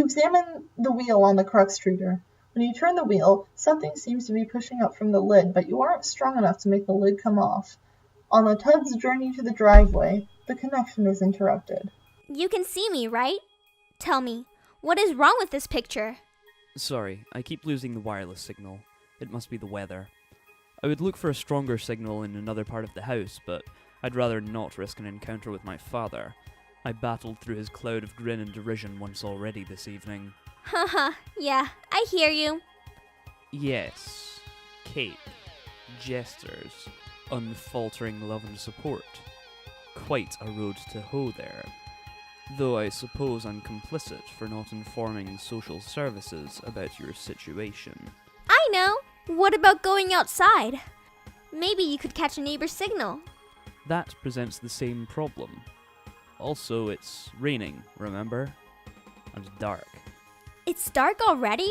You examine the wheel on the crux treater. When you turn the wheel, something seems to be pushing up from the lid, but you aren't strong enough to make the lid come off. On the tug's journey to the driveway, the connection is interrupted. You can see me, right? Tell me, what is wrong with this picture? Sorry, I keep losing the wireless signal. It must be the weather. I would look for a stronger signal in another part of the house, but I'd rather not risk an encounter with my father. I battled through his cloud of grin and derision once already this evening. Haha, yeah, I hear you. Yes. Cake. Gestures. Unfaltering love and support. Quite a road to hoe there. Though I suppose I'm complicit for not informing social services about your situation. I know! What about going outside? Maybe you could catch a neighbor's signal. That presents the same problem. Also, it's raining, remember? And dark. It's dark already?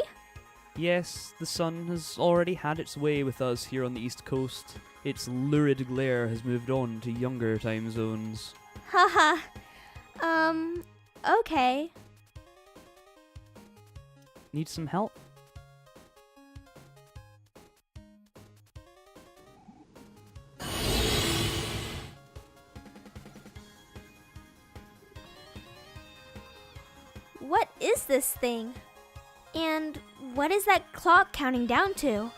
Yes, the sun has already had its way with us here on the East Coast. Its lurid glare has moved on to younger time zones. Haha. Okay. Need some help? What is this thing? And what is that clock counting down to?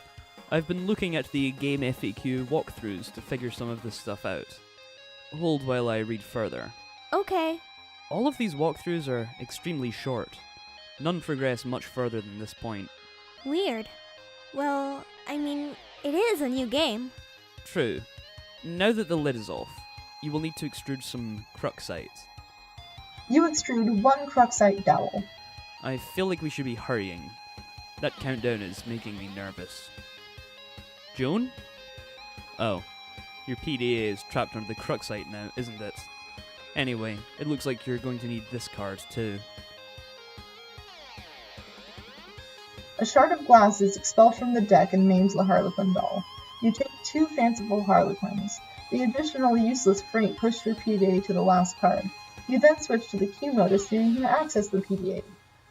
I've been looking at the game FAQ walkthroughs to figure some of this stuff out. Hold while I read further. Okay. All of these walkthroughs are extremely short. None progress much further than this point. Weird. Well, I mean, it is a new game. True. Now that the lid is off, you will need to extrude some cruxite. You extrude one cruxite dowel. I feel like we should be hurrying. That countdown is making me nervous. Joan? Oh, your PDA is trapped under the cruxite now, isn't it? Anyway, it looks like you're going to need this card too. A shard of glass is expelled from the deck and names the Harlequin doll. You take 2 fanciful Harlequins. The additionally useless freight pushed your PDA to the last card. You then switch to the queue mode so you can access the PDA.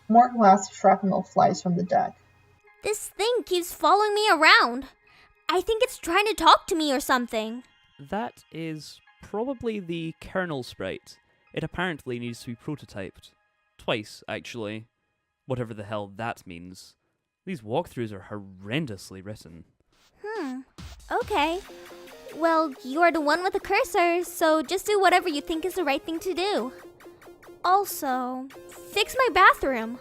More glass shrapnel flies from the deck. This thing keeps following me around. I think it's trying to talk to me or something. That is probably the kernel sprite. It apparently needs to be prototyped. Twice, actually. Whatever the hell that means. These walkthroughs are horrendously written. Okay. Well, you're the one with the cursor, so just do whatever you think is the right thing to do. Also, fix my bathroom.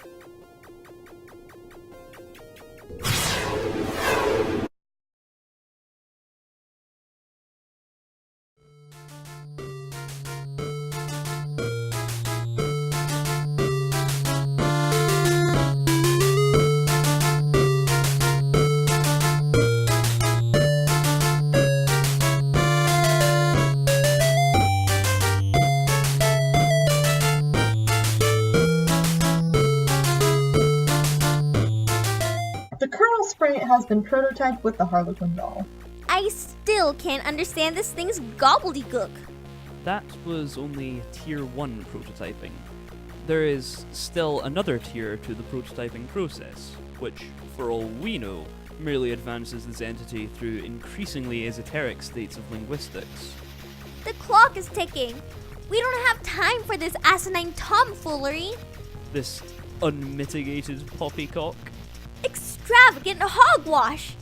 The kernel sprite has been prototyped with the Harlequin doll. I still can't understand this thing's gobbledygook. That was only Tier 1 prototyping. There is still another tier to the prototyping process, which, for all we know, merely advances this entity through increasingly esoteric states of linguistics. The clock is ticking. We don't have time for this asinine tomfoolery. This unmitigated poppycock. Extravagant hogwash.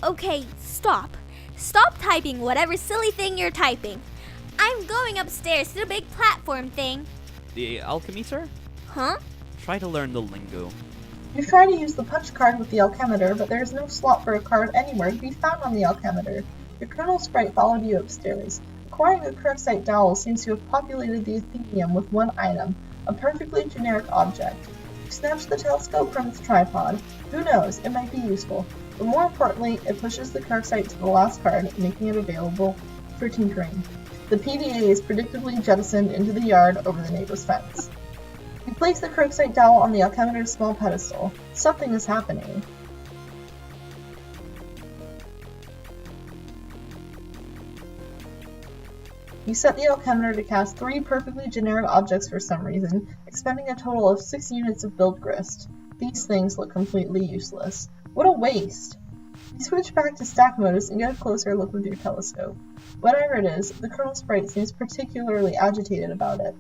Okay, stop. Stop typing whatever silly thing you're typing. I'm going upstairs to the big platform thing. The alchemeter? Huh? Try to learn the lingo. You try to use the punch card with the alchemeter, but there is no slot for a card anywhere to be found on the alchemeter. Your kernel sprite followed you upstairs. Acquiring a cruxite dowel seems to have populated the Athenium with one item, a perfectly generic object. You snatch the telescope from its tripod. Who knows, it might be useful. But more importantly, it pushes the cruxite to the last card, making it available for tinkering. The PDA is predictably jettisoned into the yard over the neighbor's fence. You place the cruxite dowel on the alchemeter's small pedestal. Something is happening. You set the alchemitor to cast 3 perfectly generic objects for some reason, expending a total of 6 units of build grist. These things look completely useless. What a waste! You switch back to stack modus and get a closer look with your telescope. Whatever it is, the kernel sprite seems particularly agitated about it.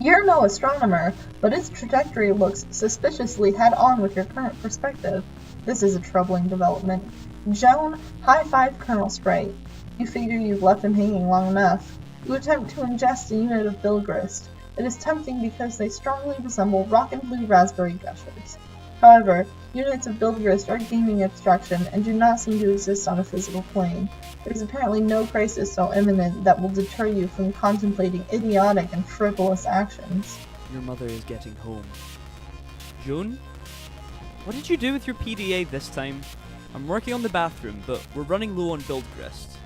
You're no astronomer, but its trajectory looks suspiciously head-on with your current perspective. This is a troubling development. Joan, high five kernel sprite. You figure you've left him hanging long enough. You attempt to ingest a unit of build grist. It is tempting because they strongly resemble rock and blue raspberry gushers. However, units of build grist are gaming abstraction and do not seem to exist on a physical plane. There is apparently no crisis so imminent that will deter you from contemplating idiotic and frivolous actions. Your mother is getting home. Joan? What did you do with your PDA this time? I'm working on the bathroom, but we're running low on build grist.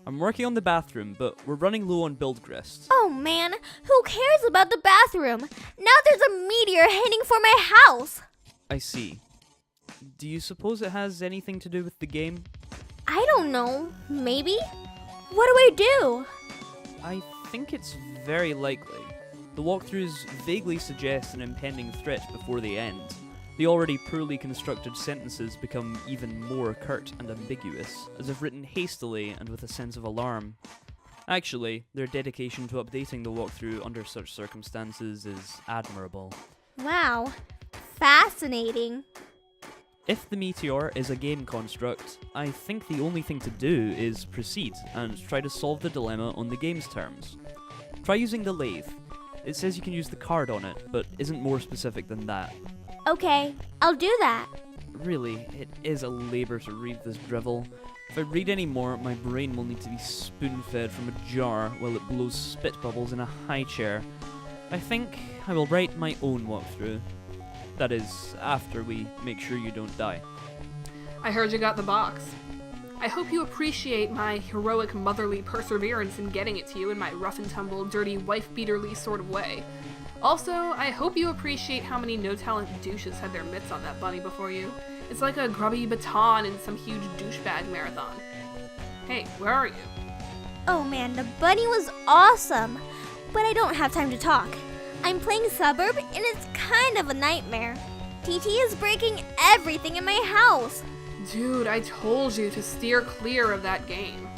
I'm working on the bathroom, but we're running low on build grist. Oh man, who cares about the bathroom? Now there's a meteor heading for my house. I see. Do you suppose it has anything to do with the game? I don't know. Maybe? What do I do? I think it's very likely. The walkthroughs vaguely suggest an impending threat before the end. The already poorly constructed sentences become even more curt and ambiguous, as if written hastily and with a sense of alarm. Actually, their dedication to updating the walkthrough under such circumstances is admirable. Wow. Fascinating. If the meteor is a game construct, I think the only thing to do is proceed and try to solve the dilemma on the game's terms. Try using the lathe. It says you can use the card on it, but isn't more specific than that. Okay, I'll do that. Really, it is a labour to read this drivel. If I read any more, my brain will need to be spoon-fed from a jar while it blows spit bubbles in a high chair. I think I will write my own walkthrough. That is, after we make sure you don't die. I heard you got the box. I hope you appreciate my heroic motherly perseverance in getting it to you in my rough-and-tumble, dirty, wife-beaterly sort of way. Also, I hope you appreciate how many no-talent douches had their mitts on that bunny before you. It's like a grubby baton in some huge douchebag marathon. Hey, where are you? Oh man, the bunny was awesome. But I don't have time to talk. I'm playing SBURB and it's kind of a nightmare. TT is breaking everything in my house. Dude, I told you to steer clear of that game.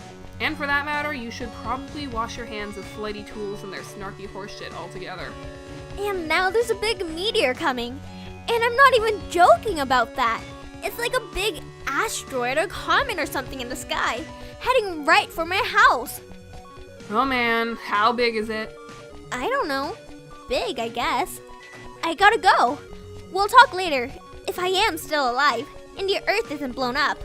And for that matter, you should probably wash your hands of flighty tools and their snarky horseshit altogether. And now there's a big meteor coming. And I'm not even joking about that. It's like a big asteroid or comet or something in the sky, heading right for my house. Oh man, how big is it? I don't know. Big, I guess. I gotta go. We'll talk later, if I am still alive, and the Earth isn't blown up.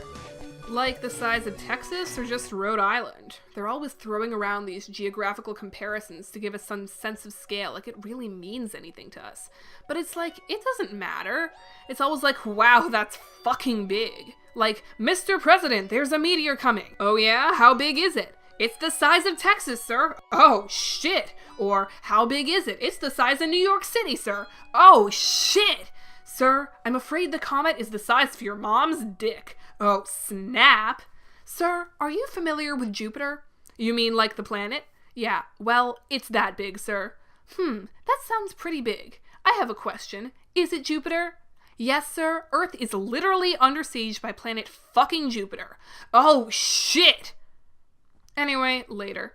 Like the size of Texas or just Rhode Island? They're always throwing around these geographical comparisons to give us some sense of scale, like it really means anything to us. But it's like, it doesn't matter. It's always like, wow, that's fucking big. Like, Mr. President, there's a meteor coming. Oh yeah? How big is it? It's the size of Texas, sir. Oh, shit. Or, how big is it? It's the size of New York City, sir. Oh, shit. Sir, I'm afraid the comet is the size of your mom's dick. Oh, snap. Sir, are you familiar with Jupiter? You mean like the planet? Yeah, well, it's that big, sir. That sounds pretty big. I have a question. Is it Jupiter? Yes, sir. Earth is literally under siege by planet fucking Jupiter. Oh, shit. Anyway, later.